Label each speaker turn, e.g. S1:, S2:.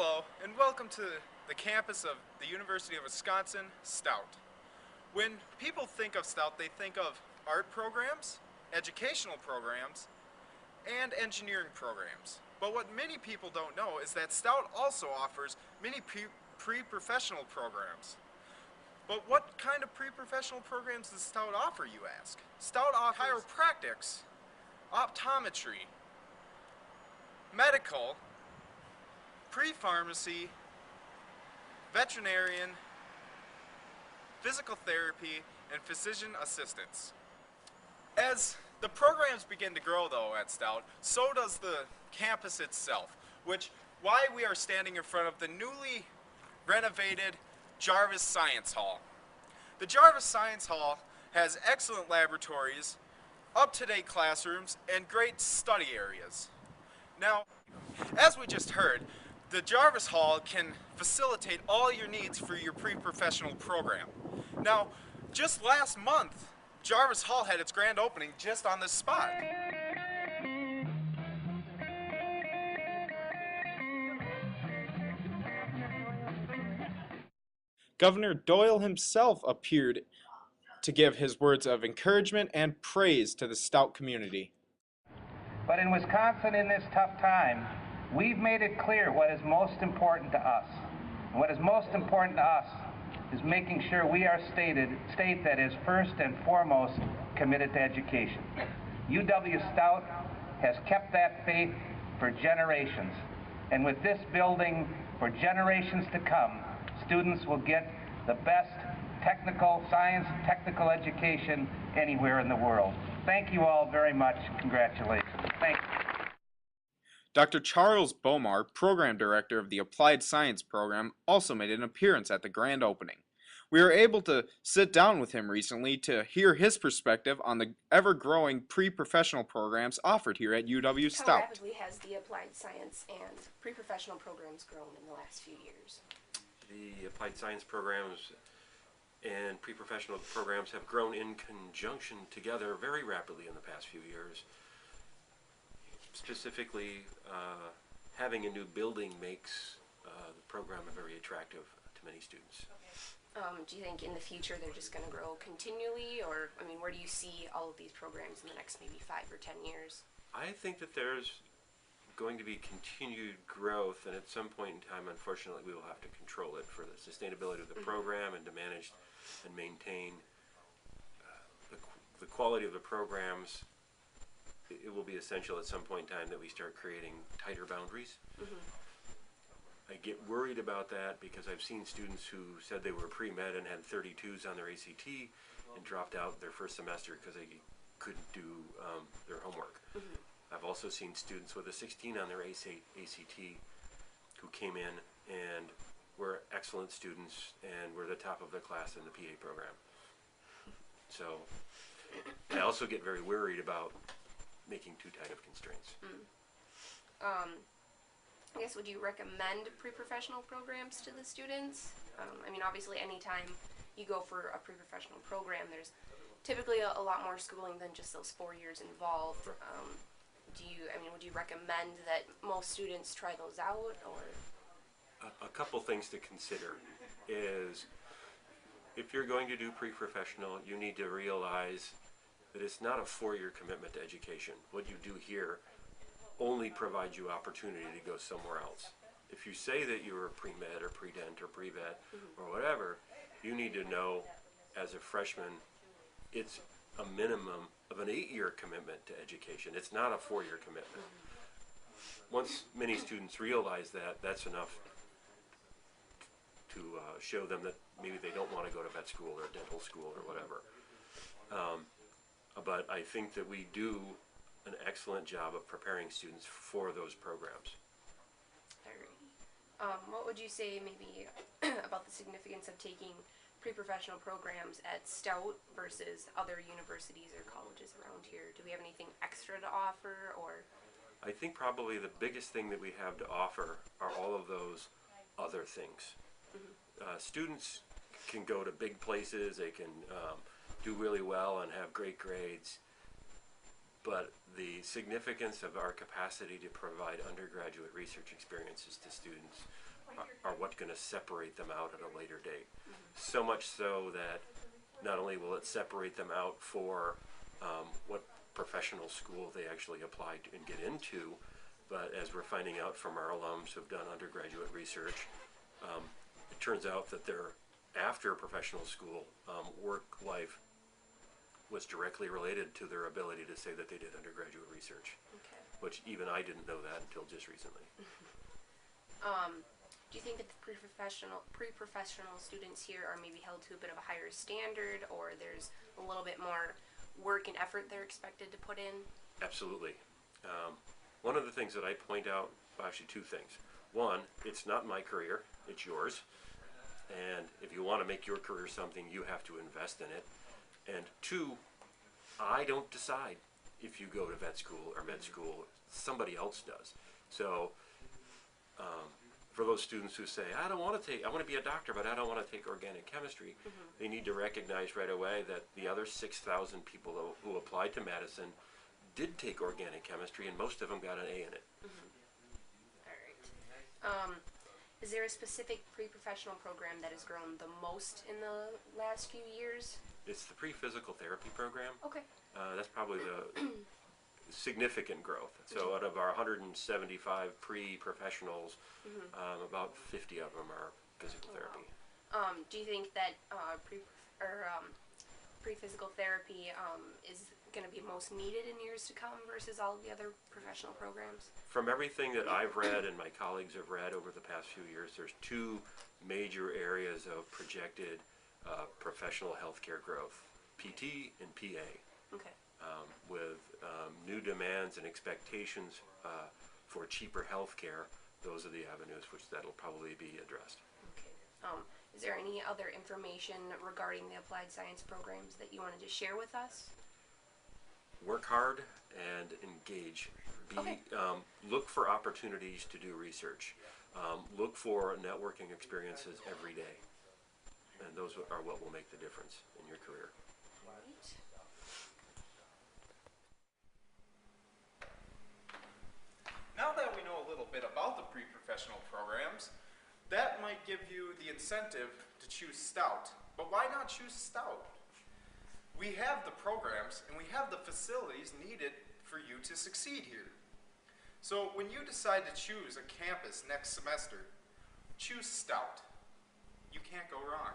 S1: Hello, and welcome to the campus of the University of Wisconsin, Stout. When people think of Stout, they think of art programs, educational programs, and engineering programs. But what many people don't know is that Stout also offers many pre-professional programs. But what kind of pre-professional programs does Stout offer, you ask? Stout offers chiropractics, optometry, medical, pre-pharmacy, veterinarian, physical therapy, and physician assistants. As the programs begin to grow, though, at Stout, so does the campus itself, which why we are standing in front of the newly renovated Jarvis Science Hall. The Jarvis Science Hall has excellent laboratories, up-to-date classrooms, and great study areas. Now, as we just heard, the Jarvis Hall can facilitate all your needs for your pre-professional program. Now, just last month, Jarvis Hall had its grand opening just on this spot. Governor Doyle himself appeared to give his words of encouragement and praise to the Stout community.
S2: But in Wisconsin, in this tough time, we've made it clear what is most important to us. And what is most important to us is making sure we are a state that is first and foremost committed to education. UW Stout has kept that faith for generations. And with this building, for generations to come, students will get the best technical education anywhere in the world. Thank you all very much. Congratulations. Thank you.
S1: Dr. Charles Bomar, Program Director of the Applied Science Program, also made an appearance at the grand opening. We were able to sit down with him recently to hear his perspective on the ever-growing pre-professional programs offered here at UW Stout.
S3: How rapidly has the applied science and pre-professional programs grown in the last few years?
S4: The applied science programs and pre-professional programs have grown in conjunction together very rapidly in the past few years. Specifically, having a new building makes the program very attractive to many students.
S3: Do you think in the future they're just going to grow continually, or I mean, where do you see all of these programs in the next maybe 5 or 10 years?
S4: I think that there's going to be continued growth, and at some point in time, unfortunately, we will have to control it for the sustainability of the program and to manage and maintain the quality of the programs. It will be essential at some point in time that we start creating tighter boundaries. I get worried about that because I've seen students who said they were pre-med and had 32s on their ACT and dropped out their first semester because they couldn't do their homework. I've also seen students with a 16 on their ACT who came in and were excellent students and were the top of the class in the PA program. So I also get very worried about making too tight of constraints.
S3: I guess, would you recommend pre-professional programs to the students? I mean, obviously, anytime you go for a pre-professional program, there's typically a lot more schooling than just those 4 years involved. Would you recommend that most students try those out, or?
S4: A couple things to consider is if you're going to do pre-professional, you need to realize that it's not a 4-year commitment to education. What you do here only provides you opportunity to go somewhere else. If you say that you're pre-med or pre-dent or pre-vet or whatever, you need to know as a freshman it's a minimum of an 8-year commitment to education. It's not a 4-year commitment. Once many students realize that, that's enough to show them that maybe they don't want to go to vet school or dental school or whatever. But I think that we do an excellent job of preparing students for those programs.
S3: What would you say maybe about the significance of taking pre-professional programs at Stout versus other universities or colleges around here? Do we have anything extra to offer, or?
S4: I think probably the biggest thing that we have to offer are all of those other things. Students can go to big places, they can do really well and have great grades. but the significance of our capacity to provide undergraduate research experiences to students are what's going to separate them out at a later date. So much so that not only will it separate them out for what professional school they actually apply to and get into, but as we're finding out from our alums who've done undergraduate research, it turns out that their after professional school work life was directly related to their ability to say that they did undergraduate research,
S3: Okay.
S4: which even I didn't know that until just recently.
S3: Do you think that the pre-professional students here are maybe held to a bit of a higher standard, or there's a little bit more work and effort they're expected to put in?
S4: Absolutely. One of the things that I point out, well, actually two things. One, it's not my career, it's yours. And if you want to make your career something, you have to invest in it. And two, I don't decide if you go to vet school or med school, somebody else does. So for those students who say, I want to be a doctor, but I don't want to take organic chemistry, they need to recognize right away that the other 6,000 people who applied to Madison did take organic chemistry, and most of them got an A in it.
S3: All right. Is there a specific pre-professional program that has grown the most in the last few years?
S4: It's the pre-physical therapy program.
S3: Okay.
S4: That's probably the significant growth. So out of our 175 pre-professionals, about 50 of them are physical therapy.
S3: Do you think that pre-physical therapy is going to be most needed in years to come versus all of the other professional programs?
S4: From everything that I've read and my colleagues have read over the past few years, there's two major areas of projected professional healthcare growth: PT and PA.
S3: Okay.
S4: With new demands and expectations for cheaper healthcare, those are the avenues which that'll probably be addressed.
S3: Okay. Is there any other information regarding the applied science programs that you wanted to share with us?
S4: Work hard and engage.
S3: Okay.
S4: Look for opportunities to do research. Look for networking experiences every day. And those are what will make the difference in your career.
S3: Right.
S1: Now that we know a little bit about the pre-professional programs, that might give you the incentive to choose Stout. But why not choose Stout? We have the programs and we have the facilities needed for you to succeed here. So when you decide to choose a campus next semester, choose Stout. You can't go wrong.